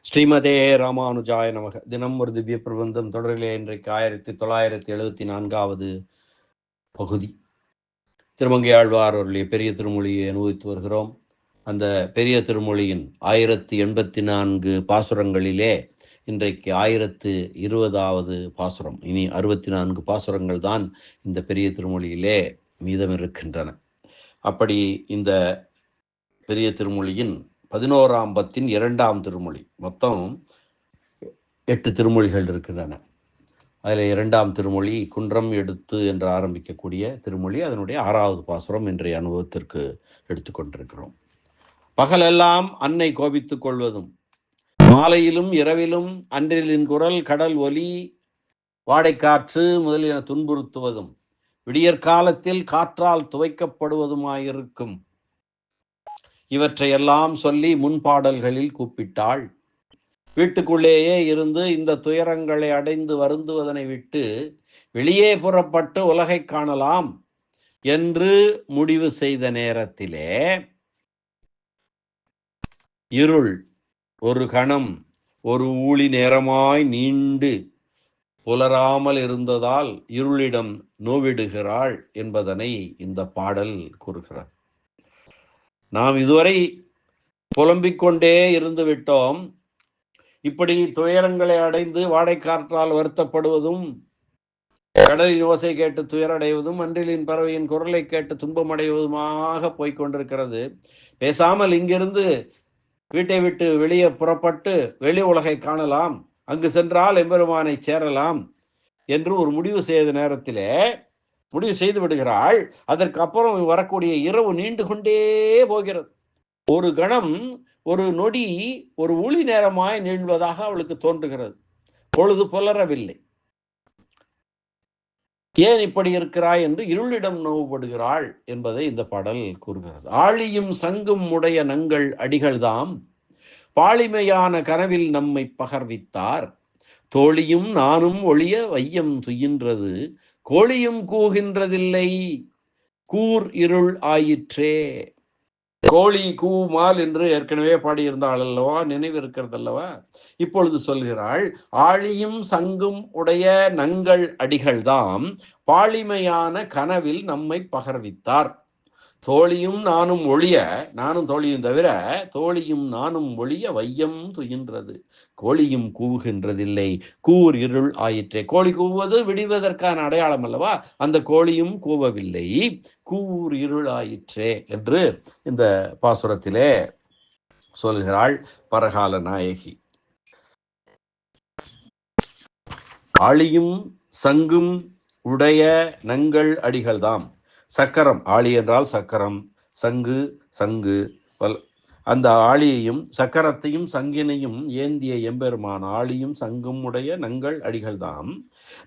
ஸ்ரீமதே ராமானுஜாய நமக. தினம் ஒரு திவ்ய பிரபந்தம் தொடரிலே இன்றைக்கு 1974வது பகுதி. திருமங்கையாழ்வார் அவருடைய பெரிய திருமொழியை அனுபவித்து வருகிறோம். அந்த பெரிய திருமொழியின் 1084 பாசுரங்களிலே இன்றைக்கு 1020வது பாசுரம். இனி 64 பாசுரங்கள் தான் இந்த பெரிய திருமொழியிலே மீதம் இருக்கின்றன. அப்படி இந்த பெரிய திருமொழியின் 11ஆம் பத்தின் 2ஆம் திருமொழி, மொத்தம் 8 திருமொழிகள் இருக்கின்றன. அதில் 2ஆம் திருமொழி குன்றம் எடுத்து என்று ஆரம்பிக்கக்கூடிய திருமொழி. அதனுடைய 6வது பாசுரம் இன்றைய அனுபவத்திற்கு எடுத்துக்கொண்டிருக்கிறோம். பகலெல்லாம் அன்னை கோபித்துக் கொள்வதும், மாலையிலும் இரவிலும் அன்றிலின் குரல் கடல் ஒலி வாடைக்காற்று முதலியன துன்புறுத்துவதும், விடியற்காலத்தில் காற்றால் துவைக்கப்படுவதுமாயிருக்கும் இவற்றையெல்லாம் சொல்லி முன்பாடல்களில் கூப்பிட்டாள். வீட்டுக்குள்ளேயே இருந்து இந்த துயரங்களை அடைந்து வருந்துவதனை விட்டு வெளியே புறப்பட்டு உலகை காணலாம் என்று முடிவு செய்த நேரத்திலே இருள் ஒரு கணம் ஒரு ஊழி நேரமாய் நீண்டு புலராமல் இருந்ததால் இருளிடம் நோவிடுகிறாள் என்பதனை இந்த பாடல் கூறுகிறது. நாம் இதுவரை புலம்பிக் கொண்டே இருந்து விட்டோம். இப்படி துயரங்களை அடைந்து வாடைக்காற்றால் வருத்தப்படுவதும், கடலின் ஓசை கேட்டு துயரடைவதும், அன்றிலின் பறவையின் குரலை கேட்டு துன்பமடைவதுமாக போய்கொண்டிருக்கிறது. பேசாமல் இங்கிருந்து வீட்டை விட்டு வெளியே புறப்பட்டு வெளி உலகை காணலாம், அங்கு சென்றால் எம்பெருமானை சேரலாம் என்று ஒரு முடிவு செய்த நேரத்திலே முடிவு செய்து விடுகிறாள். அதற்கு அப்புறம் வரக்கூடிய இரவு நீண்டு கொண்டே போகிறது. ஒரு கணம் ஒரு நொடி ஒரு ஊழி நேரமாய் நீள்வதாக அவளுக்கு தோன்றுகிறது. பொழுது புலரவில்லை. ஏன் இப்படி இருக்கிறாய் என்று இருளிடம் நோவுபடுகிறாள் என்பதை இந்த பாடல் கூறுகிறது. ஆழியும் சங்கும் உடைய நங்கள் அடிகள்தாம் பாலிமையான கனவில் நம்மை பகர்வித்தார். தோழியும் நானும் ஒளிய வையம் துயின்றது, கோழியும் கூகின்றதில்லை கூர் இருள் ஆயிற்றே. கோழி கூவுமால் என்று ஏற்கனவே பாடியிருந்தாள் அல்லவா, நினைவு இருக்கிறது அல்லவா. இப்பொழுது சொல்கிறாள், ஆழியும் சங்கும் உடைய நங்கள் அடிகள்தாம் பாலிமையான கனவில் நம்மை பகர்வித்தார். தோழியும் நானும் ஒளிய, நானும் தோழியும் தவிர தோழியும் நானும் ஒளிய வையம் துயின்றது, கோழியும் கூவுகின்றதில்லை கூர் இருள் ஆயிற்றே. கோழி கூவுவது விடுவதற்கான அடையாளம் அல்லவா, அந்த கோழியும் கூவவில்லை, கூர் இருள் ஆயிற்றே என்று இந்த பாசுரத்திலே சொல்கிறாள் பரகால நாயகி. ஆழியும் சங்கும் உடைய நங்கள் அடிகள்தாம். சக்கரம், ஆழி என்றால் சக்கரம், சங்கு சங்கு, அந்த ஆழியையும் சக்கரத்தையும் சங்கினையும் ஏந்திய எம்பெருமான் ஆழியும் சங்கும் உடைய நங்கள் அடிகள்தாம்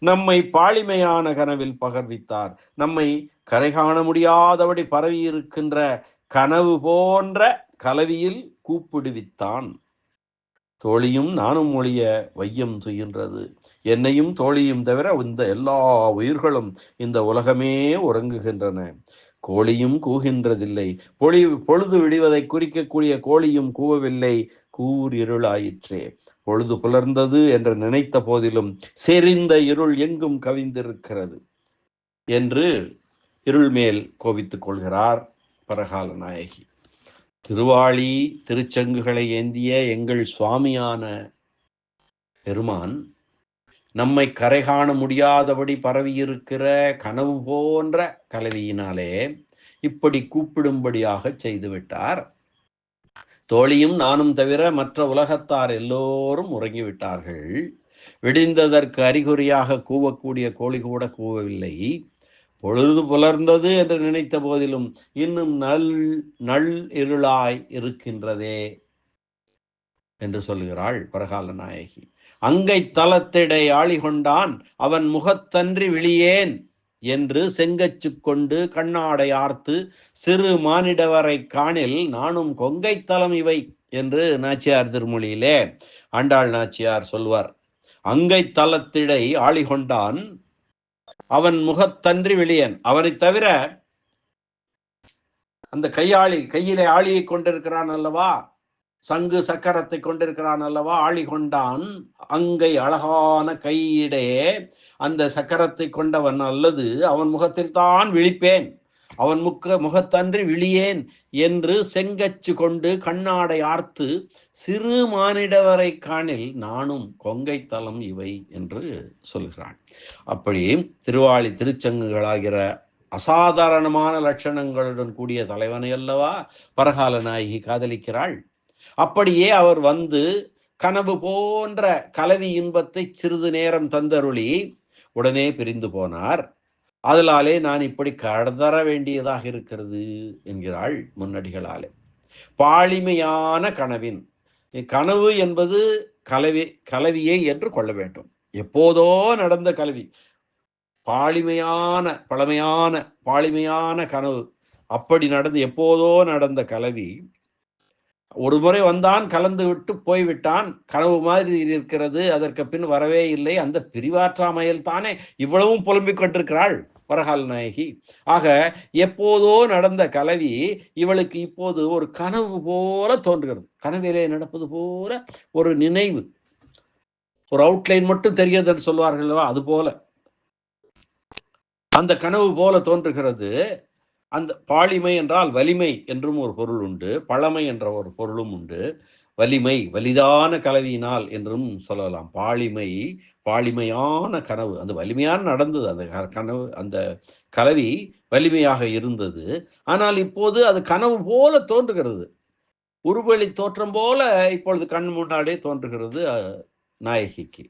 நம்மை பாலிமையான கனவில் பகர்வித்தார். நம்மை கரை காண முடியாதபடி பரவி இருக்கின்ற கனவு போன்ற கலவியில் கூப்பிடுவித்தான். தோழியும் நானும் ஒழிய வையம் துயின்றது, என்னையும் தோழியும் தவிர இந்த எல்லா உயிர்களும் இந்த உலகமே உறங்குகின்றன. கோழியும் கூகின்றதில்லை, பொழுது விடுவதை குறிக்கக்கூடிய கோழியும் கூவவில்லை, கூர் இருளாயிற்றே. பொழுது புலர்ந்தது என்று நினைத்த போதிலும் செறிந்த இருள் எங்கும் கவிந்திருக்கிறது என்று இருள் மேல் கோபித்துக் கொள்கிறார் பரகால நாயகி. திருவாளி திருச்சங்குகளை ஏந்திய எங்கள் சுவாமியான பெருமான் நம்மை கரை காண முடியாதபடி பரவியிருக்கிற கனவு போன்ற கலவியினாலே இப்படி கூப்பிடும்படியாக செய்துவிட்டார். தோழியும் நானும் தவிர மற்ற உலகத்தார் எல்லோரும் உறங்கிவிட்டார்கள். விடிந்ததற்கு அறிகுறியாக கூவக்கூடிய கோழி கூட கூவவில்லை. பொழுது புலர்ந்தது என்று நினைத்த போதிலும் இன்னும் நள் இருளாய் இருக்கின்றதே என்று சொல்லுகிறாள் பரகால நாயகி. அங்கை தலத்திடை ஆளி கொண்டான் அவன் முகத்தன்றி விழியேன் என்று செங்கச்சு கொண்டு கண்ணாடை ஆர்த்து சிறு மானிடவரை காணில் நானும் கொங்கைத்தலம் இவை என்று நாச்சியார் திருமொழியிலே ஆண்டாள் நாச்சியார் சொல்வார். அங்கை தலத்திடை ஆளி கொண்டான் அவன் முகத்தன்றி விழியன், அவனை தவிர அந்த கையிலே ஆளியை கொண்டிருக்கிறான் அல்லவா, சங்கு சக்கரத்தை கொண்டிருக்கிறான் அல்லவா, ஆழி கொண்டான் அங்கை அழகான கையிடையே அந்த சக்கரத்தை கொண்டவன் அல்லது அவன் முகத்தில் தான் விழிப்பேன், அவன் முகத்தன்றி விழியேன் என்று செங்கச்சு கொண்டு கண்ணாடை ஆர்த்து சிறு மானிடவரை காணில் நானும் கொங்கை தலம் இவை என்று சொல்கிறான். அப்படி திருவாளி திருச்சங்குகளாகிற அசாதாரணமான லட்சணங்களுடன் கூடிய தலைவனை அல்லவா பரகால நாயகி காதலிக்கிறாள். அப்படியே அவர் வந்து கனவு போன்ற கலவி இன்பத்தை சிறிது நேரம் தந்தருளி உடனே பிரிந்து போனார். அதனாலே நான் இப்படி கடதர வேண்டியதாக இருக்கிறது என்கிறாள் முன்னடிகளாலே. பாலிமையான கனவின் கனவு என்பது கலவியை என்று கொள்ள வேண்டும். எப்போதோ நடந்த கலவி, பாலிமையான கனவு, அப்படி நடந்து எப்போதோ நடந்த கலவி ஒரு முறை வந்தான், கலந்து விட்டு போய்விட்டான், கனவு மாதிரி இருக்கிறது, அதற்கு பின் வரவே இல்லை. அந்த பிரிவாற்றாமையில் தானே இவ்வளவும் புலம்பிக் கொண்டிருக்கிறாள் பரகால் நாயகி. ஆக எப்போதோ நடந்த கலவி இவளுக்கு இப்போது ஒரு கனவு போல தோன்றுகிறது. கனவிலே நடப்பது போல ஒரு நினைவு, ஒரு அவுட்லைன் மட்டும் தெரியுதுன்னு சொல்வார்கள், அது போல அந்த கனவு போல தோன்றுகிறது. அந்த பாலிமை என்றால் வலிமை என்றும் ஒரு பொருள் உண்டு, பழமை என்ற ஒரு பொருளும் உண்டு. வலிமை வலிதான கலவியினால் என்றும் சொல்லலாம். பாலிமையான கனவு, அந்த வலிமையான நடந்தது, அந்த கனவு, அந்த கலவி வலிமையாக இருந்தது. ஆனால் இப்போது அது கனவு போல தோன்றுகிறது, உருவெளி தோற்றம் போல இப்பொழுது கண் முன்னாடியே தோன்றுகிறது நாயகிக்கு.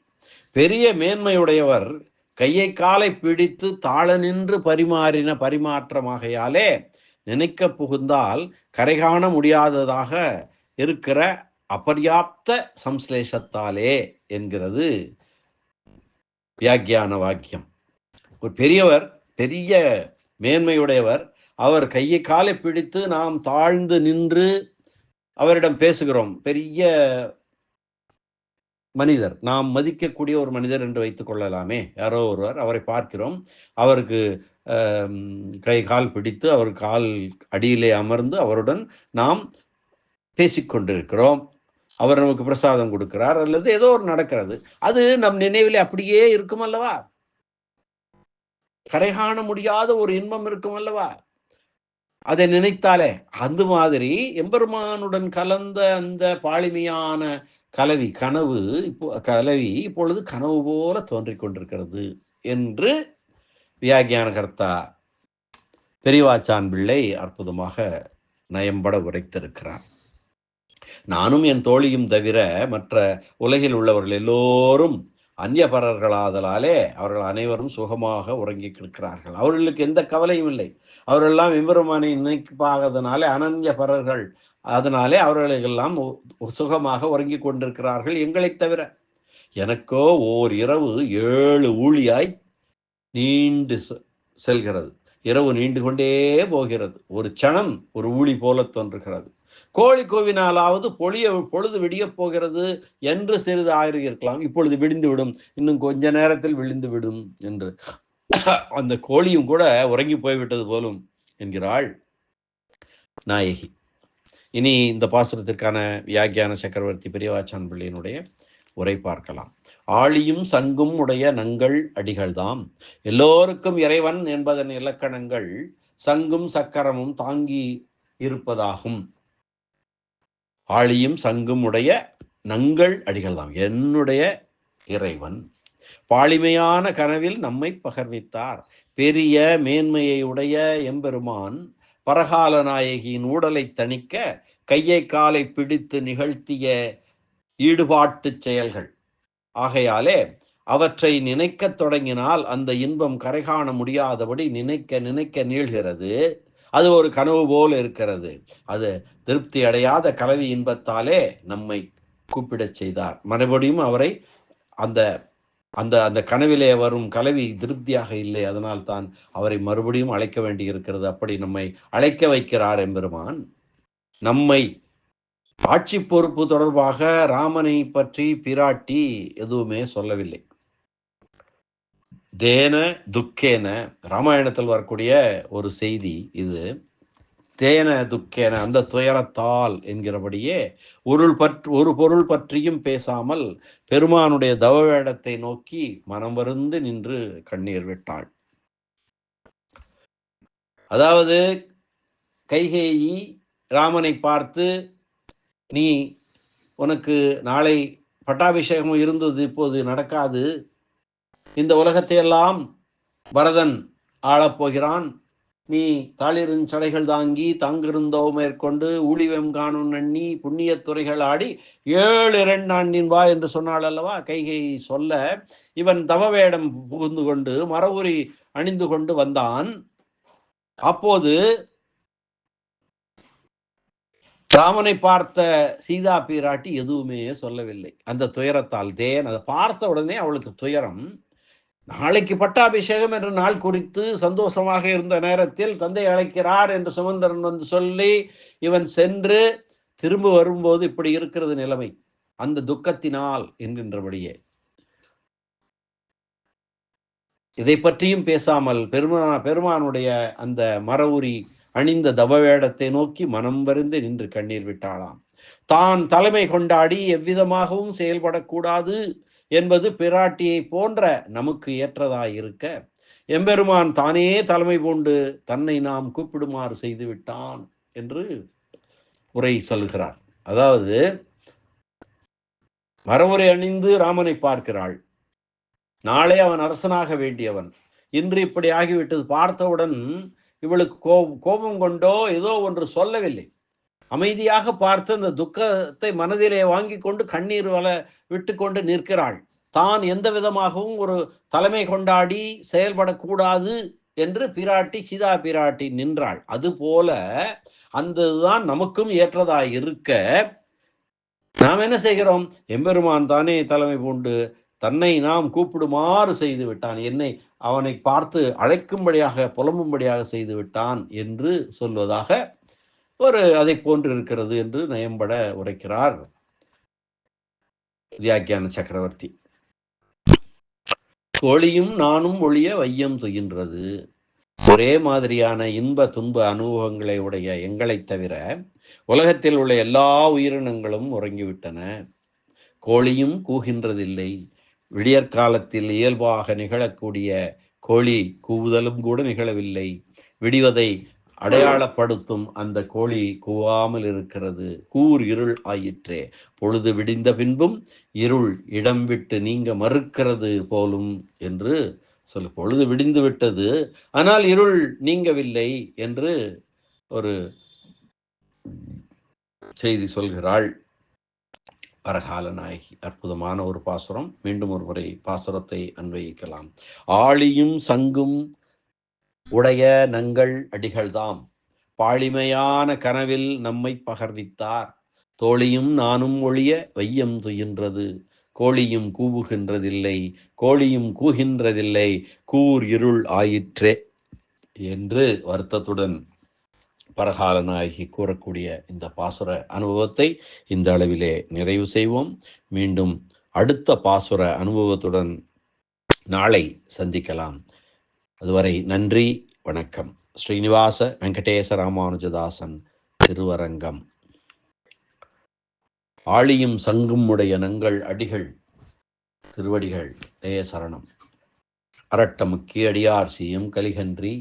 பெரிய மேன்மையுடையவர் கையை காலை பிடித்து தாழ நின்று பரிமாறின பரிமாற்றமாகையாலே நினைக்க புகுந்தால் கரை காண முடியாததாக இருக்கிற அபர்யாப்த சம்ஸ்லேஷத்தாலே என்கிறது வியாக்கியான வாக்கியம். ஒரு பெரியவர், பெரிய மேன்மையுடையவர், அவர் கையை காலை பிடித்து நாம் தாழ்ந்து நின்று அவரிடம் பேசுகிறோம். பெரிய மனிதர், நாம் மதிக்கக்கூடிய ஒரு மனிதர் என்று வைத்துக் கொள்ளலாமே, யாரோ ஒருவர், அவரை பார்க்கிறோம், அவருக்கு கை கால் பிடித்து அவர் கால் அடியிலே அமர்ந்து அவருடன் நாம் பேசிக்கொண்டிருக்கிறோம். அவர் நமக்கு பிரசாதம் கொடுக்கிறார் அல்லது ஏதோ ஒரு நடக்கிறது. அது நம் நினைவிலே அப்படியே இருக்கும் அல்லவா, கரை காண முடியாத ஒரு இன்பம் இருக்கும் அல்லவா, அதை நினைத்தாலே. அந்த மாதிரி எம்பெருமானுடன் கலந்த அந்த பாலிமையான கலவி இப்பொழுது கனவு போல தோன்றிக் கொண்டிருக்கிறது என்று வியாக்கியான கர்த்தா பெரியவாச்சான் பிள்ளை அற்புதமாக நயம்பட உரைத்திருக்கிறார். நானும் என் தோழியும் தவிர மற்ற உலகில் உள்ளவர்கள் எல்லோரும் அந்நியபரர்களாதலாலே அவர்கள் அனைவரும் சுகமாக உறங்கி கிடக்கிறார்கள். அவர்களுக்கு எந்த கவலையும் இல்லை. அவர்களெல்லாம் எம்பெருமானை நினைப்பாகதனாலே அனன்யபரர்கள், அதனாலே அவர்களெல்லாம் சுகமாக உறங்கி கொண்டிருக்கிறார்கள், எங்களை தவிர. எனக்கோ ஓர் இரவு 7 ஊழியாய் நீண்டு செல்கிறது. இரவு நீண்டு கொண்டே போகிறது. ஒரு சணம் ஒரு ஊழி போல தோன்றுகிறது. கோழி கோவினாலாவது பொழுது விடிய போகிறது என்று சிறிது ஆயிருக்கலாம், இப்பொழுது விடிந்து விடும், இன்னும் கொஞ்ச நேரத்தில் விழுந்து விடும் என்று அந்த கோழியும் கூட உறங்கி போய்விட்டது போலும் என்கிறாள் நாயகி. இனி இந்த பாசுரத்திற்கான வியாக்கியான சக்கரவர்த்தி பெரியவாச்சான் பிள்ளையினுடைய உரை பார்க்கலாம். ஆழியும் சங்கும் உடைய நங்கள் அடிகள்தாம், எல்லோருக்கும் இறைவன் என்பதன் இலக்கணங்கள் சங்கும் சக்கரமும் தாங்கி இருப்பதாகும். ஆழியும் சங்கும் உடைய நங்கள் அடிகள்தாம், என்னுடைய இறைவன் பாலிமையான கனவில் நம்மை பகர்வித்தார். பெரிய மேன்மையை உடைய எம்பெருமான் பரகால நாயகியின் ஊடலை தணிக்க கையை காலை பிடித்து நிகழ்த்திய ஈடுபாட்டு செயல்கள் ஆகையாலே அவற்றை நினைக்க தொடங்கினால் அந்த இன்பம் கரை காண முடியாதபடி நினைக்க நினைக்க நீள்கிறது. அது ஒரு கனவு போல் இருக்கிறது. அது திருப்தி அடையாத கலவி இன்பத்தாலே நம்மை கூப்பிடச் செய்தார். மறுபடியும் அவரை அந்த அந்த அந்த கனவிலே வரும் கலவி திருப்தியாக இல்லை, அதனால் தான் அவரை மறுபடியும் அழைக்க வேண்டி இருக்கிறது. அப்படி நம்மை அழைக்க வைக்கிறார் எம்பெருமான். நம்மை ஆட்சி பொறுப்பு தொடர்பாக ராமனை பற்றி பிராட்டி எதுவுமே சொல்லவில்லை. தேன துக்கேன ராமாயணத்தில் வரக்கூடிய ஒரு செய்தி இது. தேன துக்கேன, அந்த துயரத்தால் என்கிறபடியே ஒரு பொருள் பற்றியும் பேசாமல் பெருமானுடைய தவ வேடத்தை நோக்கி மனம் வருந்து நின்று கண்ணீர் விட்டாள். அதாவது கைகேயி ராமனை பார்த்து, நீ உனக்கு நாளை பட்டாபிஷேகம் இருந்தது, இப்போது நடக்காது, இந்த உலகத்தையெல்லாம் பரதன் ஆளப்போகிறான், நீ தாளிரின் சடைகள் தாங்கி தாங்கிருந்தோ மேற்கொண்டு ஊழிவம் காணும் நன்னி புண்ணிய துறைகள் ஆடி 7 ஆண்டின் வா என்று சொன்னாள் அல்லவா. கைகை சொல்ல இவன் தவவேடம் புகுந்து கொண்டு மரவுரி அணிந்து கொண்டு வந்தான். அப்போது ராமனை பார்த்த சீதா பிராட்டி எதுவுமே சொல்லவில்லை. அந்த துயரத்தால் தேன் அதை பார்த்த உடனே அவளுக்கு துயரம். நாளைக்கு பட்டாபிஷேகம் என்ற நாள் குறித்து சந்தோஷமாக இருந்த நேரத்தில் தந்தை அழைக்கிறார் என்று சுமந்திரன் வந்து சொல்லி இவன் சென்று திரும்ப வரும்போது இப்படி இருக்கிறது நிலைமை. அந்த துக்கத்தினால் என்கின்றபடியே இதை பற்றியும் பேசாமல் பெருமானுடைய அந்த மரவுரி அணிந்த தவவேடத்தை நோக்கி மனம் வருந்து நின்று கண்ணீர் விட்டாளாம். தான் தலைமை கொண்டாடி எவ்விதமாகவும் செயல்படக்கூடாது என்பது பிராட்டியை போன்ற நமக்கு ஏற்றதாயிருக்க எம்பெருமான் தானே தலைமை கொண்டு தன்னை நாம் கூப்பிடுமாறு செய்து விட்டான் என்று உரை சொல்கிறார். அதாவது மரவுரை அணிந்து ராமனை பார்க்கிறாள். நாளே அவன் அரசனாக வேண்டியவன், இன்று இப்படி ஆகிவிட்டது. பார்த்தவுடன் இவளுக்கு கோபம் கொண்டோ ஏதோ ஒன்று சொல்லவில்லை. அமைதியாக பார்த்து அந்த துக்கத்தை மனதிலே வாங்கி கொண்டு கண்ணீர் விட்டு கொண்டு நிற்கிறாள். தான் எந்த விதமாகவும் ஒரு தலைமை கொண்டாடி செயல்படக்கூடாது என்று பிராட்டி சீதா பிராட்டி நின்றாள். அதுபோல அந்ததான் நமக்கும் ஏற்றதாய் இருக்க நாம் என்ன செய்கிறோம்? எம்பெருமான் தானே தலைமை கொண்டு தன்னை நாம் கூப்பிடுமாறு செய்து விட்டான், என்னை அவனை பார்த்து அழைக்கும்படியாக புலம்பும்படியாக செய்து விட்டான் என்று சொல்வதாக ஒரு அதை போன்று இருக்கிறது என்று நயம்பட உரைக்கிறார் வியாக்கியான சக்கரவர்த்தி. ஒளியும் நானும் ஒளிய வையம் துயின்றது. ஒரே மாதிரியான இன்ப துன்ப அனுபவங்களை உடைய எங்களை தவிர உலகத்தில் உள்ள எல்லா உயிரினங்களும் உறங்கிவிட்டன. கோழியும் கூகின்றதில்லை. விடியற்காலத்தில் இயல்பாக நிகழக்கூடிய கோழி கூவுதலும் கூட நிகழவில்லை. விடிவதை அடையாளப்படுத்தும் அந்த கோழி கூவாமல் இருக்கிறது. கூர் இருள் ஆயிற்றே, பொழுது விடிந்த பின்பும் இருள் இடம் விட்டு நீங்க மறுக்கிறது போலும் என்று சொல்லு. பொழுது விடிந்து விட்டது, ஆனால் இருள் நீங்கவில்லை என்று ஒரு செய்தி சொல்கிறாள் பரகால நாயகி. அற்புதமான ஒரு பாசுரம். மீண்டும் ஒரு முறை பாசுரத்தை அன்வயிக்கலாம். ஆழியும் சங்கும் உடைய நங்கள் அடிகள்தாம், பாழிமையான கனவில் நம்மை பகர்வித்தார். தோழியும் நானும் ஒழிய வையம் துயின்றது. கோழியும் கூவுகின்றதில்லை, கோழியும் கூகின்றதில்லை, கூர் இருள் ஆயிற்றே என்று வருத்தத்துடன் பரகால நாயகி கூறக்கூடிய இந்த பாசுர அனுபவத்தை இந்த அளவிலே நிறைவு செய்வோம். மீண்டும் அடுத்த பாசுர அனுபவத்துடன் நாளை சந்திக்கலாம். அதுவரை நன்றி, வணக்கம். ஸ்ரீனிவாச வெங்கடேச ராமானுஜதாசன், திருவரங்கம். ஆழியும் சங்கும் உடைய நங்கள் அடிகள் திருவடிகள் சரணம். அரட்டமுக்கி அடியார் சீயம் கலிகன்றி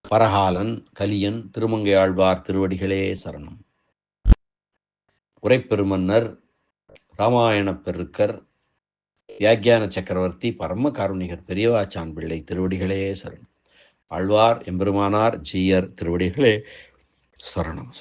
பரகாலன் கலியன் திருமங்கையாழ்வார் திருவடிகளே சரணம். உரைப்பெருமன்னர் ராமாயண பெருக்கர் வியாக்கியான சக்கரவர்த்தி பரம காருணிகர் பெரியவாச்சான் பிள்ளை திருவடிகளே சரணம். ஆழ்வார் எம்பெருமானார் ஜீயர் திருவடிகளே சரணம்.